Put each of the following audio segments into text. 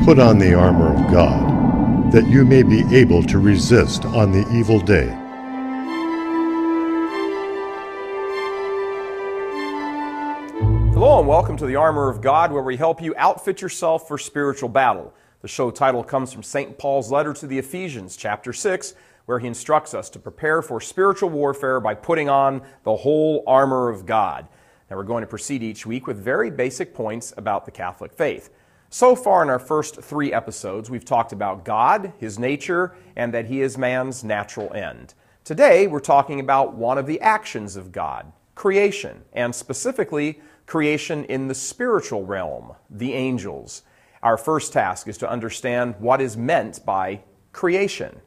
Put on the armor of God, that you may be able to resist on the evil day. Hello and welcome to the Armor of God, where we help you outfit yourself for spiritual battle. The show title comes from St. Paul's letter to the Ephesians, chapter 6, where he instructs us to prepare for spiritual warfare by putting on the whole armor of God. Now we're going to proceed each week with very basic points about the Catholic faith. So far in our first 3 episodes, we've talked about God, His nature, and that He is man's natural end. Today, we're talking about one of the actions of God, creation, and specifically creation in the spiritual realm, the angels. Our first task is to understand what is meant by creation.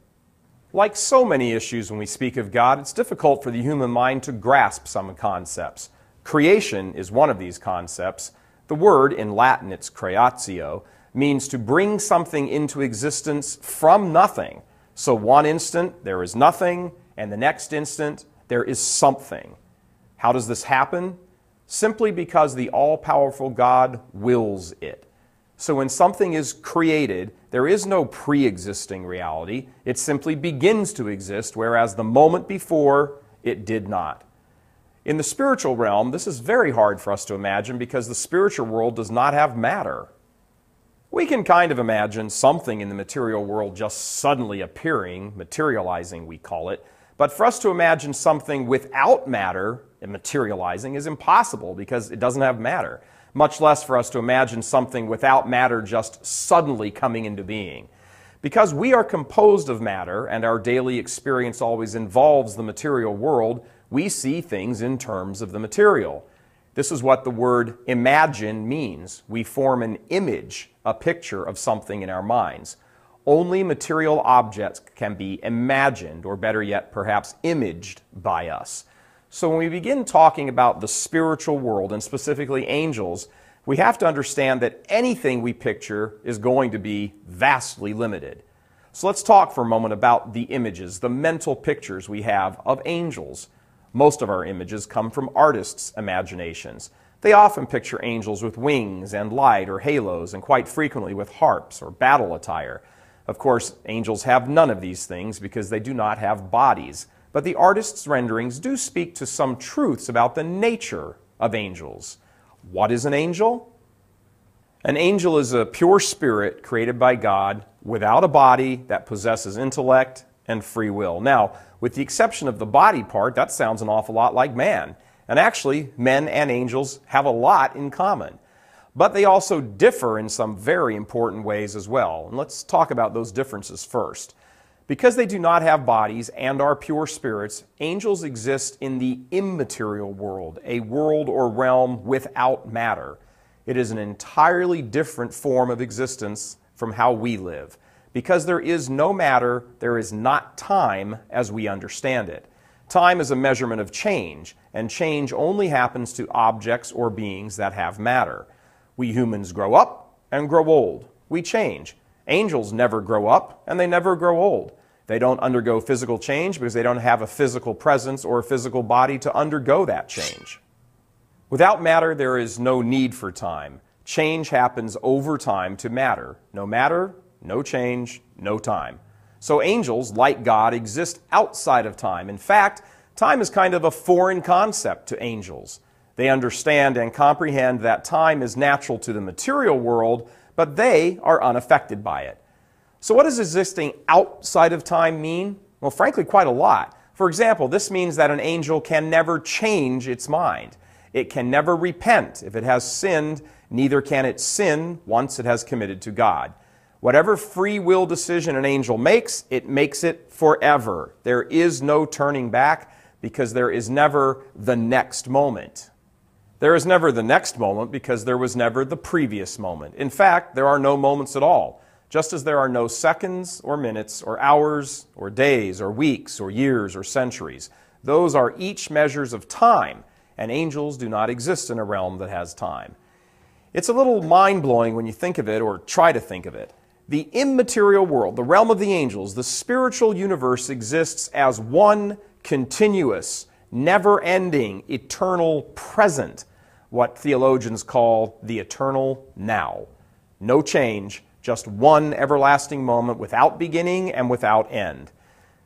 Like so many issues when we speak of God, it's difficult for the human mind to grasp some concepts. Creation is one of these concepts. The word, in Latin it's creatio, means to bring something into existence from nothing. So one instant there is nothing, and the next instant there is something. How does this happen? Simply because the all-powerful God wills it. So when something is created, there is no pre-existing reality. It simply begins to exist, whereas the moment before, it did not. In the spiritual realm, this is very hard for us to imagine because the spiritual world does not have matter. We can kind of imagine something in the material world just suddenly appearing, materializing we call it, but for us to imagine something without matter and materializing is impossible because it doesn't have matter, much less for us to imagine something without matter just suddenly coming into being. Because we are composed of matter and our daily experience always involves the material world, we see things in terms of the material. This is what the word imagine means. We form an image, a picture of something in our minds. Only material objects can be imagined, or better yet, perhaps imaged by us. So when we begin talking about the spiritual world, and specifically angels, we have to understand that anything we picture is going to be vastly limited. So let's talk for a moment about the images, the mental pictures we have of angels. Most of our images come from artists' imaginations. They often picture angels with wings and light or halos, and quite frequently with harps or battle attire. Of course, angels have none of these things because they do not have bodies. But the artists' renderings do speak to some truths about the nature of angels. What is an angel? An angel is a pure spirit created by God without a body that possesses intellect and free will. Now, with the exception of the body part, that sounds an awful lot like man. And actually, men and angels have a lot in common. But they also differ in some very important ways as well. And let's talk about those differences first. Because they do not have bodies and are pure spirits, angels exist in the immaterial world, a world or realm without matter. It is an entirely different form of existence from how we live. Because there is no matter, there is not time as we understand it. Time is a measurement of change, and change only happens to objects or beings that have matter. We humans grow up and grow old. We change. Angels never grow up and they never grow old. They don't undergo physical change because they don't have a physical presence or a physical body to undergo that change. Without matter, there is no need for time. Change happens over time to matter. No matter, no change, no time. So angels, like God, exist outside of time. In fact, time is kind of a foreign concept to angels. They understand and comprehend that time is natural to the material world, but they are unaffected by it. So what does existing outside of time mean? Well, frankly, quite a lot. For example, this means that an angel can never change its mind. It can never repent. If it has sinned, neither can it sin once it has committed to God. Whatever free will decision an angel makes, it makes it forever. There is no turning back because there is never the next moment. There is never the next moment because there was never the previous moment. In fact, there are no moments at all, just as there are no seconds or minutes or hours or days or weeks or years or centuries. Those are each measures of time, and angels do not exist in a realm that has time. It's a little mind-blowing when you think of it or try to think of it. The immaterial world, the realm of the angels, the spiritual universe exists as one continuous, never-ending, eternal present, what theologians call the eternal now. No change, just one everlasting moment without beginning and without end.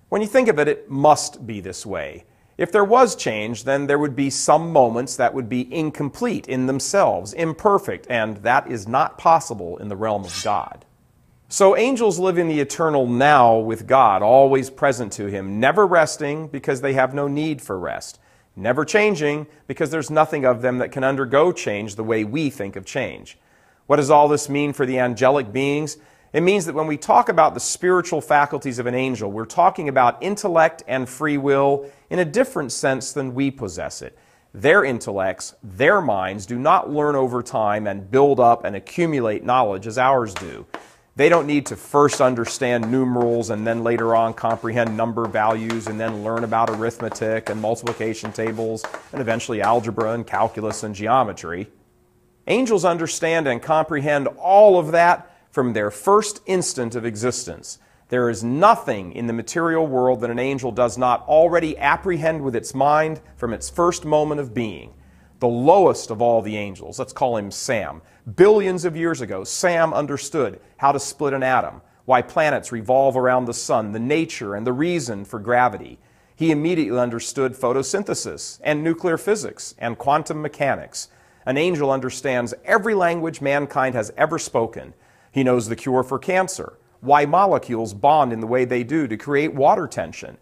When you think of it, it must be this way. If there was change, then there would be some moments that would be incomplete in themselves, imperfect, and that is not possible in the realm of God. So angels live in the eternal now with God, always present to Him, never resting because they have no need for rest, never changing because there's nothing of them that can undergo change the way we think of change. What does all this mean for the angelic beings? It means that when we talk about the spiritual faculties of an angel, we're talking about intellect and free will in a different sense than we possess it. Their intellects, their minds, do not learn over time and build up and accumulate knowledge as ours do. They don't need to first understand numerals and then later on comprehend number values and then learn about arithmetic and multiplication tables and eventually algebra and calculus and geometry. Angels understand and comprehend all of that from their first instant of existence. There is nothing in the material world that an angel does not already apprehend with its mind from its first moment of being. The lowest of all the angels, let's call him Sam. Billions of years ago, Sam understood how to split an atom, why planets revolve around the sun, the nature and the reason for gravity. He immediately understood photosynthesis and nuclear physics and quantum mechanics. An angel understands every language mankind has ever spoken. He knows the cure for cancer, why molecules bond in the way they do to create water tension.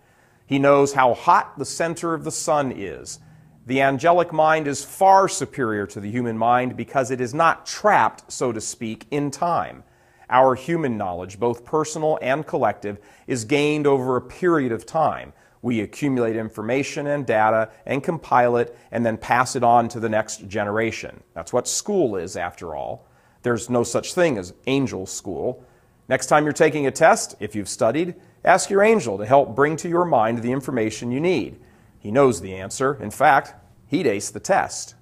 He knows how hot the center of the sun is. The angelic mind is far superior to the human mind because it is not trapped, so to speak, in time. Our human knowledge, both personal and collective, is gained over a period of time. We accumulate information and data and compile it and then pass it on to the next generation. That's what school is, after all. There's no such thing as angel school. Next time you're taking a test, if you've studied, ask your angel to help bring to your mind the information you need. He knows the answer. In fact, he'd ace the test.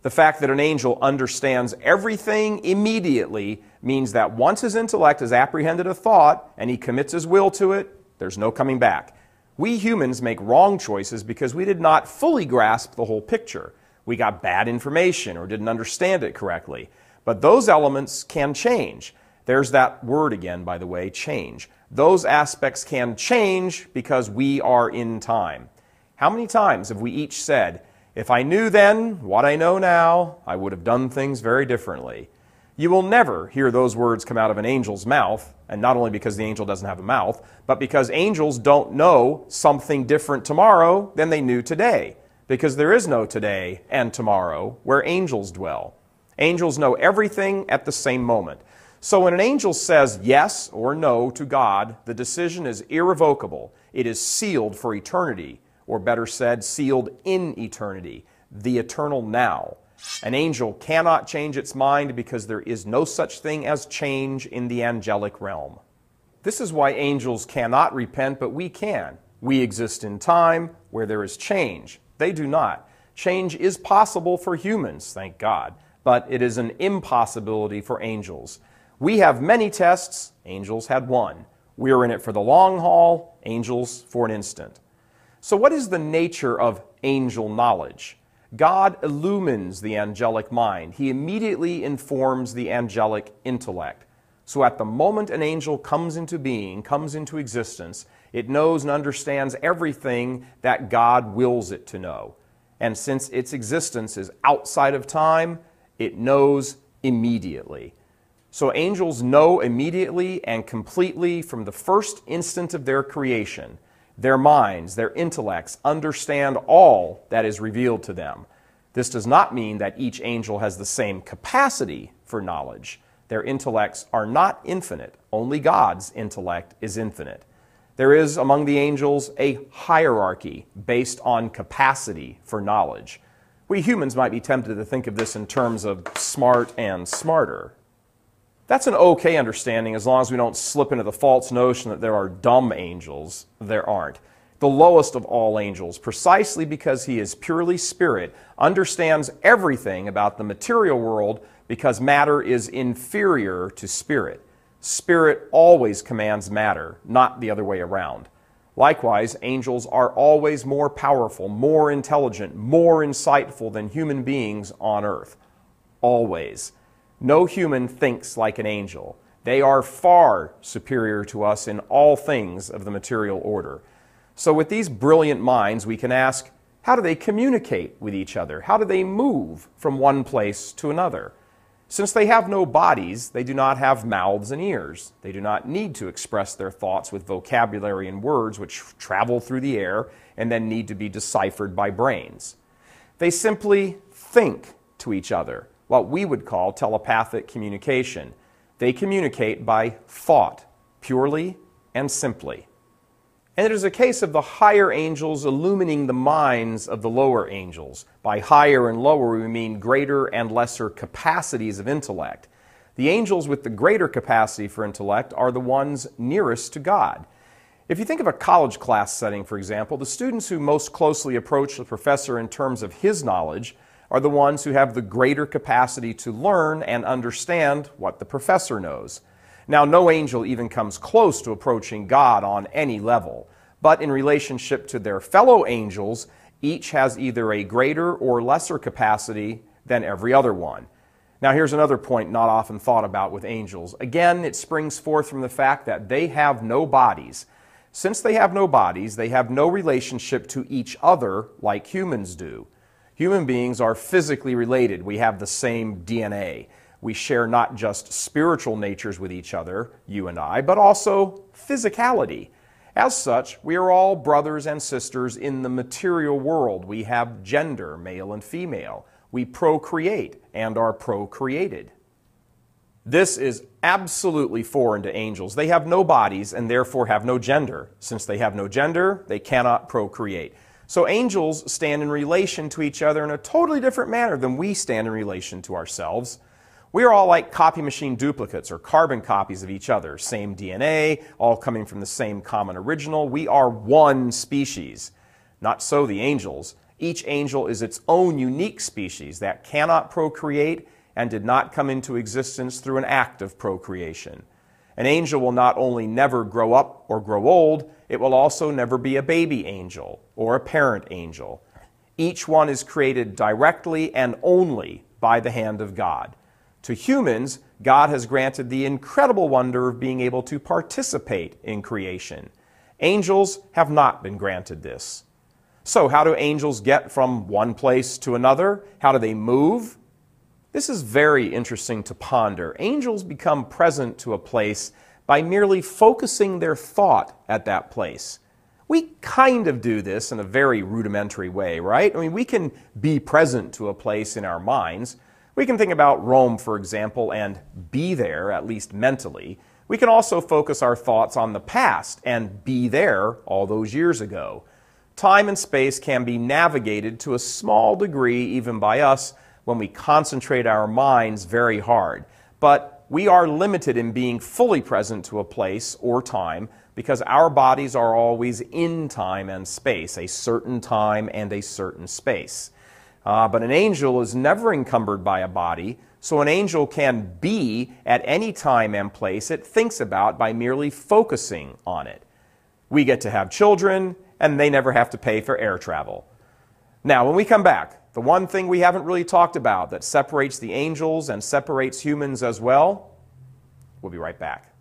The fact that an angel understands everything immediately means that once his intellect has apprehended a thought and he commits his will to it, there's no coming back. We humans make wrong choices because we did not fully grasp the whole picture. We got bad information or didn't understand it correctly. But those elements can change. There's that word again, by the way, change. Those aspects can change because we are in time. How many times have we each said, "If I knew then what I know now, I would have done things very differently"? You will never hear those words come out of an angel's mouth, and not only because the angel doesn't have a mouth, but because angels don't know something different tomorrow than they knew today, because there is no today and tomorrow where angels dwell. Angels know everything at the same moment. So when an angel says yes or no to God, the decision is irrevocable. It is sealed for eternity, or better said, sealed in eternity, the eternal now. An angel cannot change its mind because there is no such thing as change in the angelic realm. This is why angels cannot repent, but we can. We exist in time where there is change. They do not. Change is possible for humans, thank God, but it is an impossibility for angels. We have many tests, angels had one. We are in it for the long haul, angels for an instant. So what is the nature of angel knowledge? God illumines the angelic mind. He immediately informs the angelic intellect. So at the moment an angel comes into being, comes into existence, it knows and understands everything that God wills it to know. And since its existence is outside of time, it knows immediately. So angels know immediately and completely from the first instant of their creation. Their minds, their intellects understand all that is revealed to them. This does not mean that each angel has the same capacity for knowledge. Their intellects are not infinite. Only God's intellect is infinite. There is among the angels a hierarchy based on capacity for knowledge. We humans might be tempted to think of this in terms of smart and smarter. That's an okay understanding as long as we don't slip into the false notion that there are dumb angels. There aren't. The lowest of all angels, precisely because he is purely spirit, understands everything about the material world because matter is inferior to spirit. Spirit always commands matter, not the other way around. Likewise, angels are always more powerful, more intelligent, more insightful than human beings on earth. Always. No human thinks like an angel. They are far superior to us in all things of the material order. So with these brilliant minds, we can ask, how do they communicate with each other? How do they move from one place to another? Since they have no bodies, they do not have mouths and ears. They do not need to express their thoughts with vocabulary and words which travel through the air and then need to be deciphered by brains. They simply think to each other, what we would call telepathic communication. They communicate by thought, purely and simply. And it is a case of the higher angels illumining the minds of the lower angels. By higher and lower, we mean greater and lesser capacities of intellect. The angels with the greater capacity for intellect are the ones nearest to God. If you think of a college class setting, for example, the students who most closely approach the professor in terms of his knowledge are the ones who have the greater capacity to learn and understand what the professor knows. Now, no angel even comes close to approaching God on any level, but in relationship to their fellow angels, each has either a greater or lesser capacity than every other one. Now, here's another point not often thought about with angels. Again, it springs forth from the fact that they have no bodies. Since they have no bodies, they have no relationship to each other like humans do. Human beings are physically related. We have the same DNA. We share not just spiritual natures with each other, you and I, but also physicality. As such, we are all brothers and sisters in the material world. We have gender, male and female. We procreate and are procreated. This is absolutely foreign to angels. They have no bodies and therefore have no gender. Since they have no gender, they cannot procreate. So angels stand in relation to each other in a totally different manner than we stand in relation to ourselves. We are all like copy machine duplicates or carbon copies of each other. Same DNA, all coming from the same common original. We are one species. Not so the angels. Each angel is its own unique species that cannot procreate and did not come into existence through an act of procreation. An angel will not only never grow up or grow old, it will also never be a baby angel or a parent angel. Each one is created directly and only by the hand of God. To humans, God has granted the incredible wonder of being able to participate in creation. Angels have not been granted this. So how do angels get from one place to another? How do they move? This is very interesting to ponder. Angels become present to a place by merely focusing their thought at that place. We kind of do this in a very rudimentary way, right? I mean, we can be present to a place in our minds. We can think about Rome, for example, and be there, at least mentally. We can also focus our thoughts on the past and be there all those years ago. Time and space can be navigated to a small degree, even by us, when we concentrate our minds very hard. But we are limited in being fully present to a place or time because our bodies are always in time and space, a certain time and a certain space. But an angel is never encumbered by a body, so an angel can be at any time and place it thinks about by merely focusing on it. We get to have children, and they never have to pay for air travel. Now, when we come back, the one thing we haven't really talked about that separates the angels and separates humans as well, we'll be right back.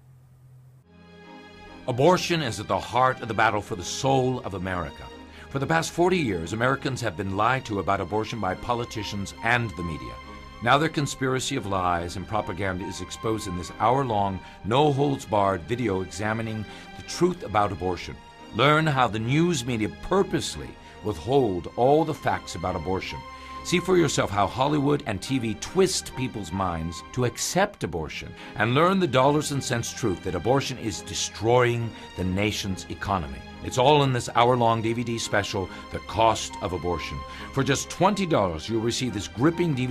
Abortion is at the heart of the battle for the soul of America. For the past 40 years, Americans have been lied to about abortion by politicians and the media. Now their conspiracy of lies and propaganda is exposed in this hour-long, no-holds-barred video examining the truth about abortion. Learn how the news media purposely withhold all the facts about abortion. See for yourself how Hollywood and TV twist people's minds to accept abortion, and learn the dollars and cents truth that abortion is destroying the nation's economy. It's all in this hour-long DVD special, The Cost of Abortion. For just $20, you'll receive this gripping DVD